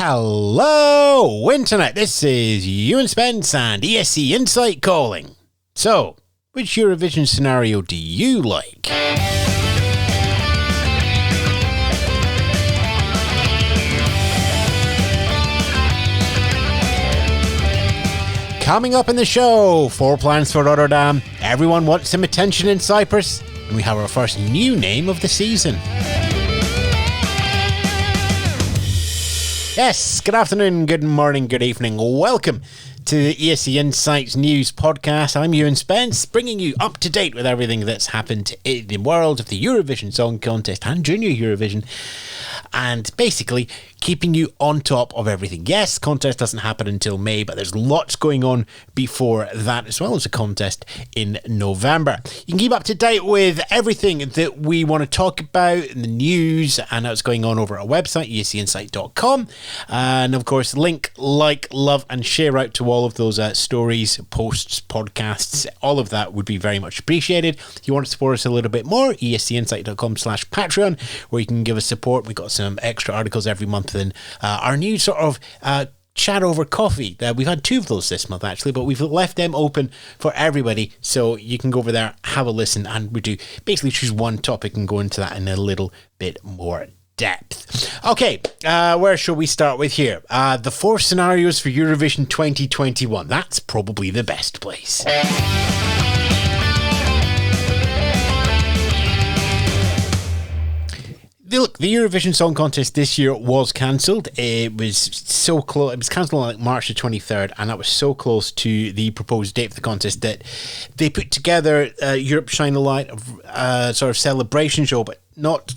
Hello, Internet. This is Ewan Spence and ESC Insight calling. So, which Eurovision scenario do you like? Coming up in the show, 4 plans for Rotterdam, everyone wants some attention in Cyprus, and we have our first new name of the season. Yes, good afternoon, good morning, good evening. Welcome to the ESC Insights News Podcast. I'm Ewan Spence, bringing you up to date with everything that's happened in the world of the Eurovision Song Contest and Junior Eurovision, and basically keeping you on top of everything. Yes, contest doesn't happen until May, but there's lots going on before that, as well as a contest in November. You can keep up to date with everything that we want to talk about in the news and what's going on over our website, escinsight.com. And of course, link, like, love, and share out to all of those stories, posts, podcasts. All of that would be very much appreciated. If you want to support us a little bit more, escinsight.com/Patreon, where you can give us support. We've got some extra articles every month. And our new sort of chat over coffee. We've had 2 of those this month actually, but we've left them open for everybody, so you can go over there, have a listen, and we do basically choose one topic and go into that in a little bit more depth. Okay, where shall we start with here? The 4 scenarios for Eurovision 2021. That's probably the best place. Look, the Eurovision Song Contest this year was cancelled. It was so close. It was cancelled on March the 23rd, and that was so close to the proposed date for the contest that they put together Europe Shine a Light sort of celebration show, but not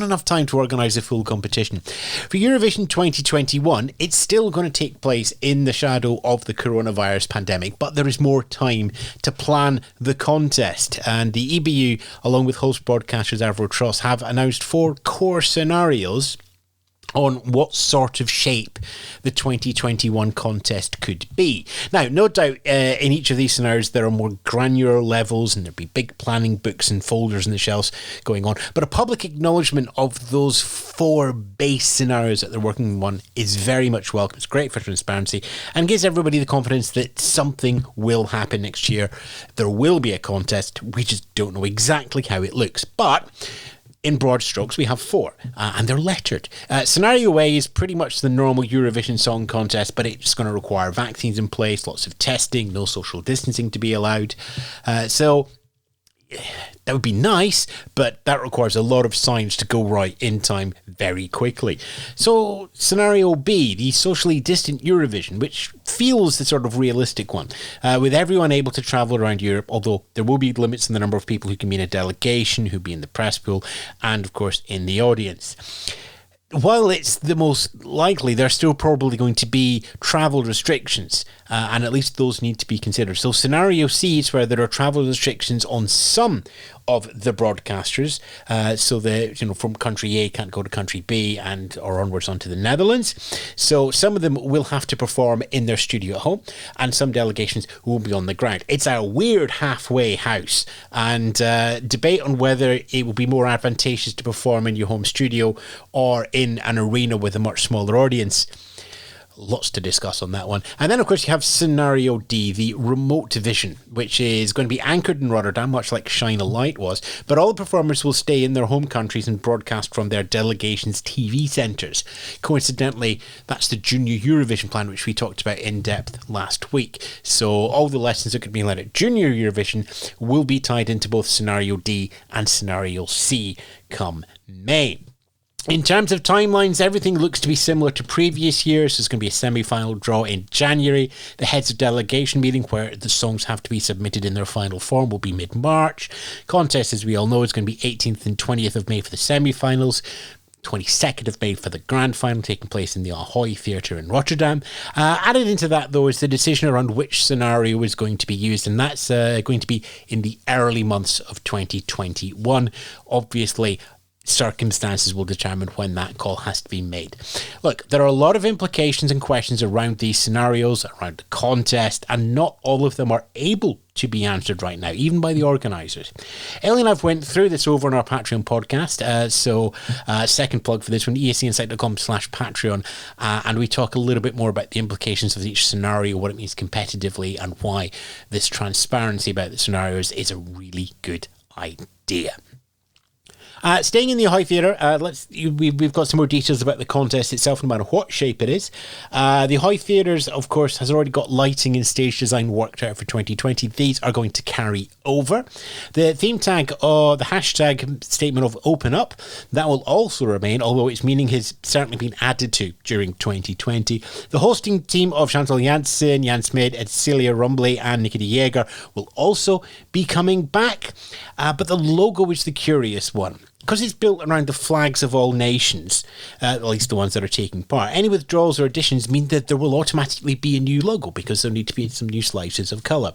enough time to organise a full competition. For Eurovision 2021, it's still going to take place in the shadow of the coronavirus pandemic, but there is more time to plan the contest. And the EBU, along with host broadcasters Avro have announced 4 core scenarios on what sort of shape the 2021 contest could be. Now, no doubt in each of these scenarios there are more granular levels, and there'll be big planning books and folders in the shelves going on, but a public acknowledgement of those 4 base scenarios that they're working on is very much welcome. It's great for transparency and gives everybody the confidence that something will happen next year. There will be a contest. We just don't know exactly how it looks, but in broad strokes, we have 4, and they're lettered. Scenario A is pretty much the normal Eurovision Song Contest, but it's going to require vaccines in place, lots of testing, no social distancing to be allowed. So that would be nice, but that requires a lot of signs to go right in time very quickly. So scenario B, the socially distant Eurovision, which feels the sort of realistic one, with everyone able to travel around Europe, although there will be limits in the number of people who can be in a delegation, who be in the press pool, and of course in the audience. While it's the most likely, there's still probably going to be travel restrictions, and at least those need to be considered. So scenario C is where there are travel restrictions on some of the broadcasters, so that, from country A can't go to country B or onwards onto the Netherlands. So some of them will have to perform in their studio at home, and some delegations will be on the ground. It's a weird halfway house, and debate on whether it will be more advantageous to perform in your home studio or in an arena with a much smaller audience. Lots to discuss on that one. And then, of course, you have scenario D, the remote vision, which is going to be anchored in Rotterdam, much like Shine a Light was, but all the performers will stay in their home countries and broadcast from their delegations' TV centres. Coincidentally, that's the Junior Eurovision plan, which we talked about in depth last week. So all the lessons that could be learned at Junior Eurovision will be tied into both scenario D and scenario C come May. In terms of timelines, everything looks to be similar to previous years. There's going to be a semi-final draw in January. The heads of delegation meeting, where the songs have to be submitted in their final form, will be mid-March. Contest, as we all know, is going to be 18th and 20th of May for the semi-finals. 22nd of May for the grand final, taking place in the Ahoy Theatre in Rotterdam. Added into that, though, is the decision around which scenario is going to be used, and that's going to be in the early months of 2021. Obviously, circumstances will determine when that call has to be made. Look, there are a lot of implications and questions around these scenarios, around the contest, and not all of them are able to be answered right now, even by the organisers. Ellie and I've went through this over on our Patreon podcast, so second plug for this one, escinsight.com/Patreon, and we talk a little bit more about the implications of each scenario, what it means competitively, and why this transparency about the scenarios is a really good idea. Staying in the Ahoy Theatre, we've got some more details about the contest itself, no matter what shape it is. The Ahoy Theatres, of course, has already got lighting and stage design worked out for 2020. These are going to carry over. The theme tag, or the hashtag statement of Open Up, that will also remain, although its meaning has certainly been added to during 2020. The hosting team of Chantal Janssen, Jan Smed, Celia Rumbly and Nikita Jaeger will also be coming back. But the logo is the curious one. Because it's built around the flags of all nations, at least the ones that are taking part, any withdrawals or additions mean that there will automatically be a new logo because there need to be some new slices of colour.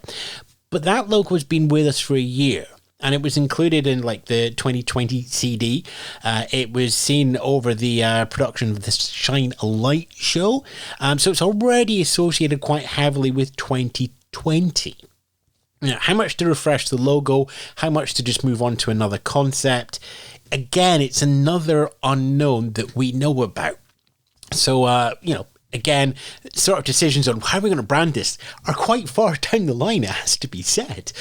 But that logo has been with us for a year. And it was included in like the 2020 CD. It was seen over the production of the Shine a Light show. So it's already associated quite heavily with 2020. Now, how much to refresh the logo? How much to just move on to another concept? Again, it's another unknown that we know about. So, again, sort of decisions on how we're going to brand this are quite far down the line, it has to be said.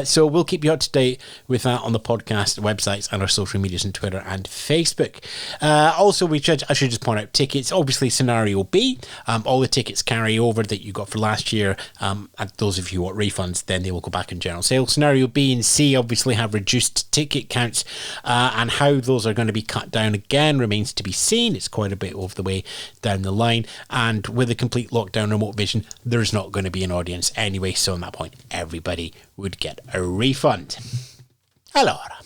So we'll keep you up to date with that on the podcast websites and our social medias on Twitter and Facebook. Also, I should just point out tickets. Obviously, Scenario B, all the tickets carry over that you got for last year. And those of you who want refunds, then they will go back in general sale. Scenario B and C obviously have reduced ticket counts, and how those are going to be cut down again remains to be seen. It's quite a bit of the way down the line. And with a complete lockdown remote vision, there's not going to be an audience anyway. So on that point, everybody would get a refund. Allora.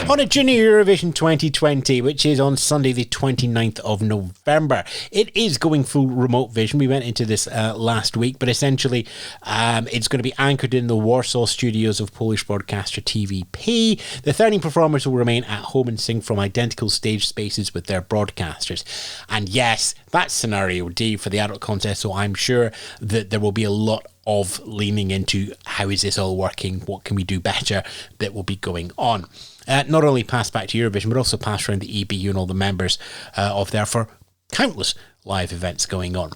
On a Junior Eurovision 2020, which is on Sunday the 29th of November. It is going full remote vision. We went into this last week, but essentially it's going to be anchored in the Warsaw studios of Polish broadcaster TVP. The 13 performers will remain at home and sing from identical stage spaces with their broadcasters. And yes, that's Scenario D for the adult contest, so I'm sure that there will be a lot of leaning into how is this all working, what can we do better, that will be going on. Not only passed back to Eurovision, but also passed around the EBU and all the members of there for countless live events going on.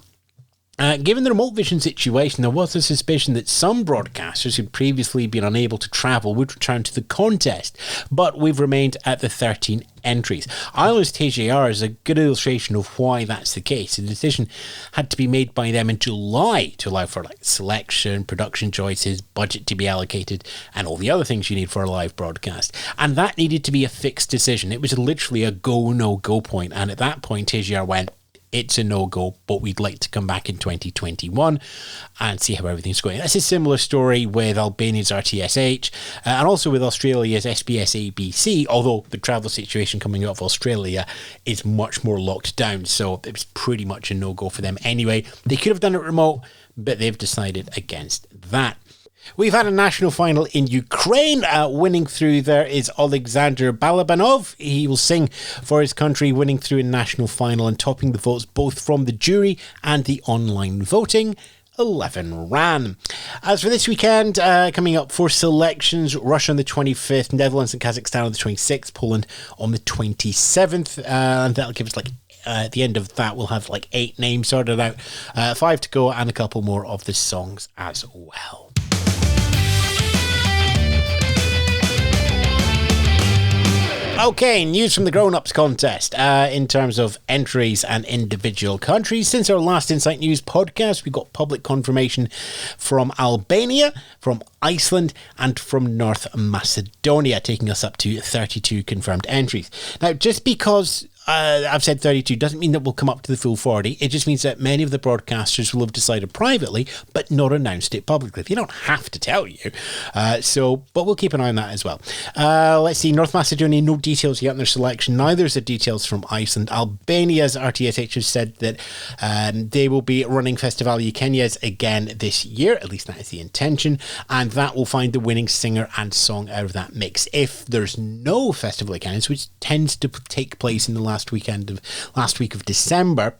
Given the remote vision situation, there was a suspicion that some broadcasters who'd previously been unable to travel would return to the contest, but we've remained at the 13 entries. Ireland's TJR is a good illustration of why that's the case. The decision had to be made by them in July to allow for selection, production choices, budget to be allocated, and all the other things you need for a live broadcast. And that needed to be a fixed decision. It was literally a go, no go point, and at that point TJR went, it's a no-go, but we'd like to come back in 2021 and see how everything's going. That's a similar story with Albania's RTSH and also with Australia's SBS ABC, although the travel situation coming out of Australia is much more locked down, so it was pretty much a no-go for them anyway. They could have done it remote, but they've decided against that. We've had a national final in Ukraine. Winning through there is Alexander Balabanov. He will sing for his country, winning through a national final and topping the votes both from the jury and the online voting. 11 ran. As for this weekend, coming up for selections, Russia on the 25th, Netherlands and Kazakhstan on the 26th, Poland on the 27th, and that'll give us at the end of that, we'll have 8 names sorted out, 5 to go, and a couple more of the songs as well. Okay, news from the Grown-Ups contest in terms of entries and individual countries. Since our last Insight News podcast, we got public confirmation from Albania, from Iceland, and from North Macedonia, taking us up to 32 confirmed entries. Now, just because I've said 32 doesn't mean that we'll come up to the full 40. It just means that many of the broadcasters will have decided privately, but not announced it publicly. They don't have to tell you. But we'll keep an eye on that as well. Let's see. North Macedonia, no details yet on their selection. Neither is the details from Iceland. Albania's RTSH has said that they will be running Festivalia Kenya's again this year. At least that is the intention. And that will find the winning singer and song out of that mix. If there's no Festivalia Kenya's, which tends to take place in the last week of December,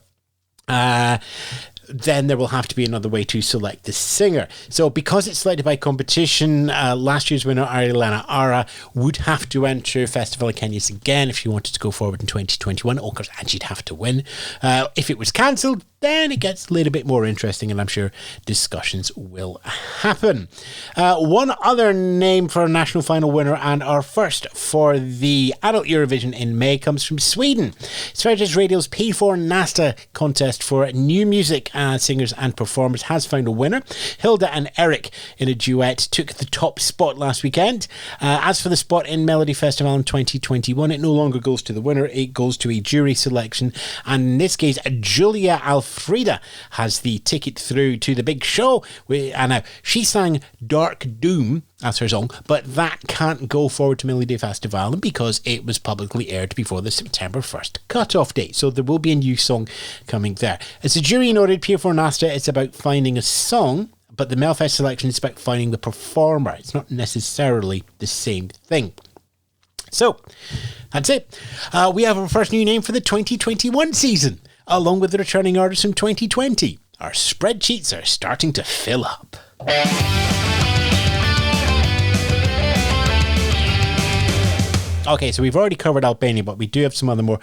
then there will have to be another way to select the singer. So because it's selected by competition, last year's winner, Arilana Ara, would have to enter Festival of Kenya's again if she wanted to go forward in 2021. Of course, and she'd have to win. If it was cancelled, then it gets a little bit more interesting, and I'm sure discussions will happen. One other name for a national final winner and our first for the adult Eurovision in May comes from Sweden. Sveriges Radio's P4 Nasta contest for new music singers and performers has found a winner. Hilda and Eric in a duet took the top spot last weekend. As for the spot in Melodifestivalen 2021, it no longer goes to the winner, it goes to a jury selection, and in this case Julia Alfreda has the ticket through to the big show. And she sang Dark Doom as her song, but that can't go forward to Melodifestivalen because it was publicly aired before the September 1st cut-off date. So there will be a new song coming there. As the jury noted, P4 Nasta, it's about finding a song, but the Melfest selection is about finding the performer. It's not necessarily the same thing. So, that's it. We have our first new name for the 2021 season, along with the returning artists from 2020. Our spreadsheets are starting to fill up. Okay, so we've already covered Albania, but we do have some other more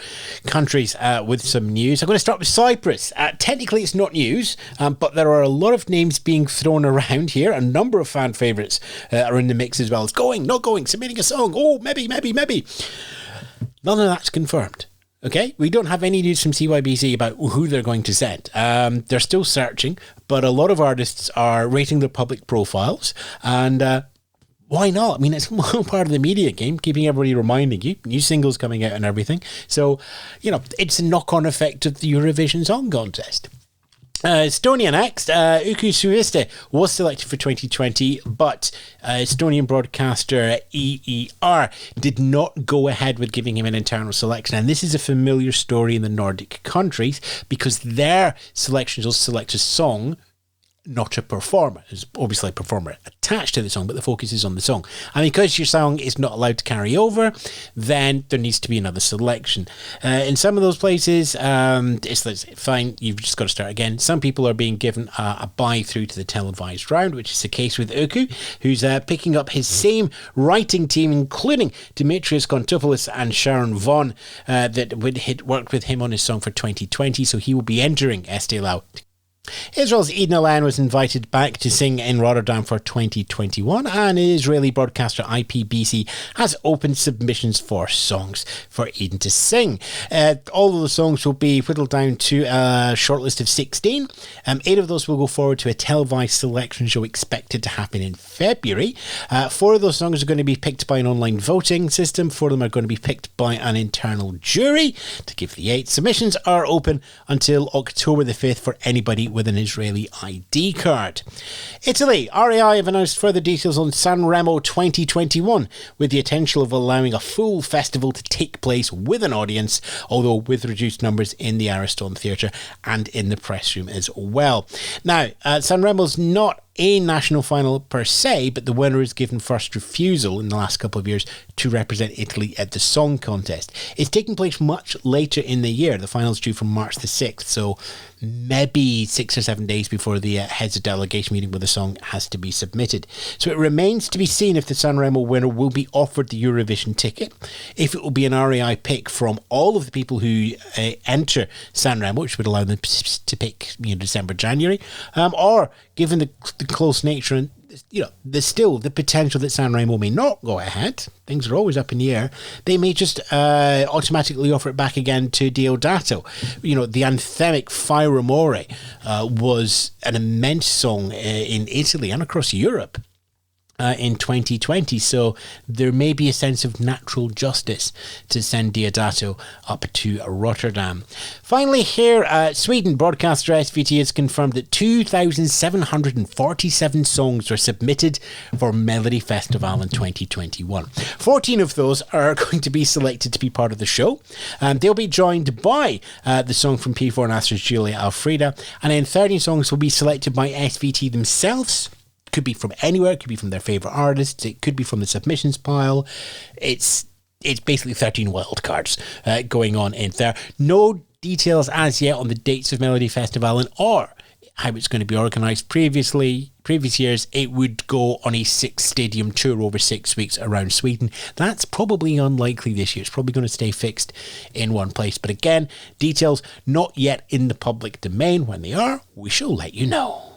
countries with some news. I'm going to start with Cyprus. Technically, it's not news, but there are a lot of names being thrown around here. A number of fan favourites are in the mix as well. It's going, not going, submitting a song. Oh, maybe. None of that's confirmed. Okay, we don't have any news from CYBC about who they're going to send. They're still searching, but a lot of artists are rating their public profiles, and why not? I mean, it's one part of the media game, keeping everybody reminding you, new singles coming out and everything. So, it's a knock-on effect of the Eurovision Song Contest. Estonia next. Uku Suiste was selected for 2020, but Estonian broadcaster EER did not go ahead with giving him an internal selection. And this is a familiar story in the Nordic countries because their selections will select a song, not a performer. There's obviously a performer attached to the song, but the focus is on the song. And because your song is not allowed to carry over, then there needs to be another selection. In some of those places, it's fine, you've just got to start again. Some people are being given a bye through to the televised round, which is the case with Uku, who's picking up his same writing team, including Demetrios Kontopoulos and Sharon Vaughan, that worked with him on his song for 2020, so he will be entering Estee Lau. Israel's Eden Alan was invited back to sing in Rotterdam for 2021, and Israeli broadcaster IPBC has opened submissions for songs for Eden to sing. All of the songs will be whittled down to a shortlist of 16. 8 of those will go forward to a televised selection show expected to happen in February. 4 of those songs are going to be picked by an online voting system. 4 of them are going to be picked by an internal jury. To give the 8, submissions are open until October the 5th for anybody with an Israeli ID card. Italy. RAI have announced further details on Sanremo 2021 with the intention of allowing a full festival to take place with an audience, although with reduced numbers in the Ariston Theatre and in the press room as well. Now, Sanremo's not a national final per se, but the winner is given first refusal in the last couple of years to represent Italy at the Song Contest. It's taking place much later in the year. The final's due from March the 6th, so maybe 6 or 7 days before the heads of delegation meeting where the song has to be submitted. So it remains to be seen if the Sanremo winner will be offered the Eurovision ticket, if it will be an RAI pick from all of the people who enter Sanremo, which would allow them to pick December, January, or given the close nature and there's still the potential that Sanremo may not go ahead. Things are always up in the air. They may just automatically offer it back again to Deodato. The anthemic Fire Amore was an immense song in Italy and across Europe. in 2020, so there may be a sense of natural justice to send Diodato up to Rotterdam. Finally here, Sweden broadcaster SVT has confirmed that 2,747 songs were submitted for Melodifestivalen 2021. 14 of those are going to be selected to be part of the show. They'll be joined by the song from P4 and Astra's Julia Alfreda, and then 13 songs will be selected by SVT themselves. Could be from anywhere, it could be from their favourite artists, it could be from the submissions pile. It's basically 13 wild cards going on in there. No details as yet on the dates of Melodifestivalen or how it's going to be organised. Previous years, it would go on a 6-stadium tour over 6 weeks around Sweden. That's probably unlikely this year. It's probably going to stay fixed in one place. But again, details not yet in the public domain. When they are, we shall let you know.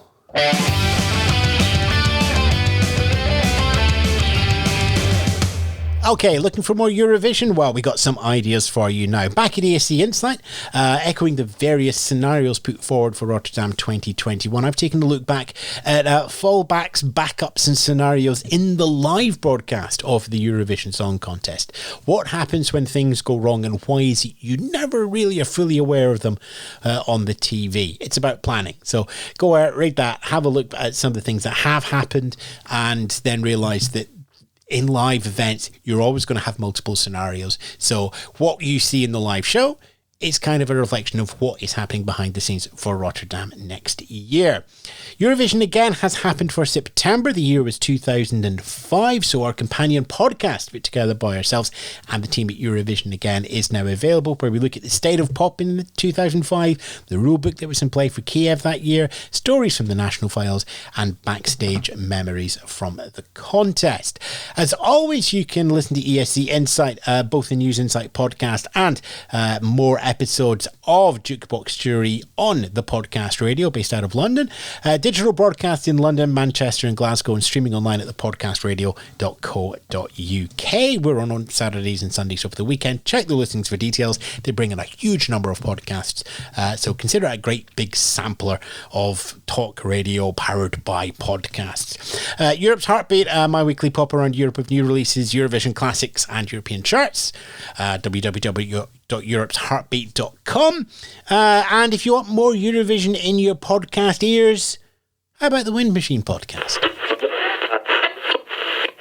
Okay, looking for more Eurovision? Well, we got some ideas for you now. Back at ESC Insight, echoing the various scenarios put forward for Rotterdam 2021, I've taken a look back at fallbacks, backups and scenarios in the live broadcast of the Eurovision Song Contest. What happens when things go wrong and why is it you never really are fully aware of them on the TV? It's about planning. So go out, read that, have a look at some of the things that have happened and then realise that in live events, you're always going to have multiple scenarios. So what you see in the live show is kind of a reflection of what is happening behind the scenes for Rotterdam next year. Eurovision again has happened for September. The year was 2005, so our companion podcast put together by ourselves and the team at Eurovision again is now available, where we look at the state of pop in 2005, the rulebook that was in play for Kiev that year, stories from the national files and backstage memories from the contest. As always, you can listen to ESC Insight, both the News Insight podcast and more episodes of Jukebox Jury on the podcast radio based out of London. Digital broadcast in London, Manchester and Glasgow, and streaming online at thepodcastradio.co.uk. We're on Saturdays and Sundays over the weekend. Check the listings for details. They bring in a huge number of podcasts, so consider it a great big sampler of talk radio powered by podcasts. Europe's Heartbeat, my weekly pop around Europe of new releases, Eurovision classics and European charts. www.europesheartbeat.com. And if you want more Eurovision in your podcast ears, how about the Wind Machine podcast?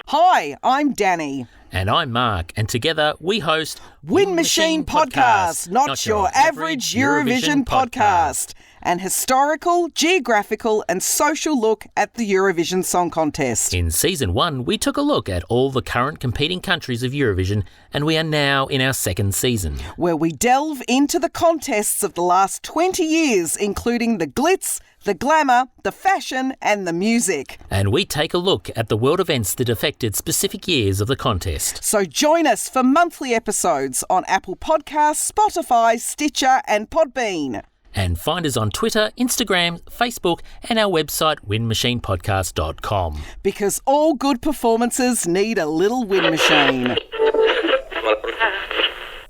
Hi, I'm Danny. And I'm Mark, and together we host Wind Machine Podcast, not your average Eurovision podcast. An historical, geographical and social look at the Eurovision Song Contest. In Season 1, we took a look at all the current competing countries of Eurovision, and we are now in our second season, where we delve into the contests of the last 20 years, including the glitz, the glamour, the fashion and the music. And we take a look at the world events that affected specific years of the contest. So join us for monthly episodes on Apple Podcasts, Spotify, Stitcher and Podbean. And find us on Twitter, Instagram, Facebook and our website windmachinepodcast.com. Because all good performances need a little wind machine.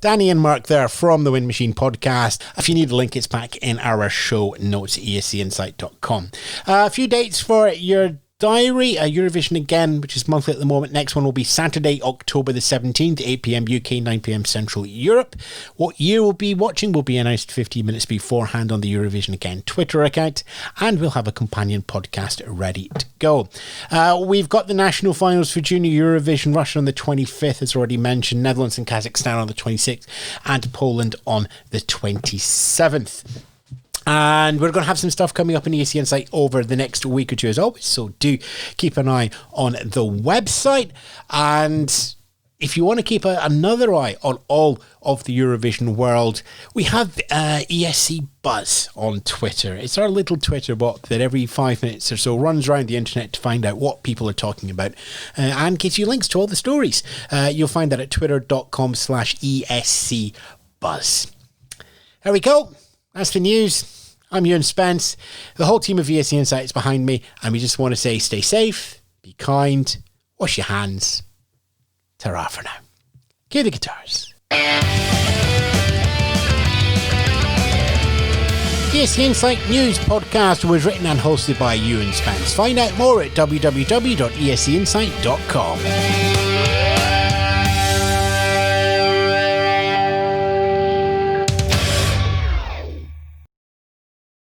Danny and Mark there from the Wind Machine podcast. If you need a link, it's back in our show notes, escinsight.com. A few dates for your diary. Eurovision again, which is monthly at the moment. Next one will be Saturday, October the 17th, 8 p.m. UK, 9 p.m. Central Europe. What year we'll be watching will be announced 15 minutes beforehand on the Eurovision Again Twitter account, and we'll have a companion podcast ready to go. We've got the national finals for Junior Eurovision, Russia on the 25th, as already mentioned, Netherlands and Kazakhstan on the 26th, and Poland on the 27th. And we're going to have some stuff coming up in ESC Insight over the next week or two as always, so do keep an eye on the website. And if you want to keep another eye on all of the Eurovision world, we have ESC Buzz on Twitter. It's our little Twitter bot that every 5 minutes or so runs around the internet to find out what people are talking about and gives you links to all the stories. You'll find that at twitter.com/ESC Buzz. There we go. That's the news. I'm Ewan Spence. The whole team of ESC Insight is behind me, and we just want to say stay safe, be kind, wash your hands. Ta-ra for now. Cue the guitars. The ESC Insight News podcast was written and hosted by Ewan Spence. Find out more at www.escinsight.com.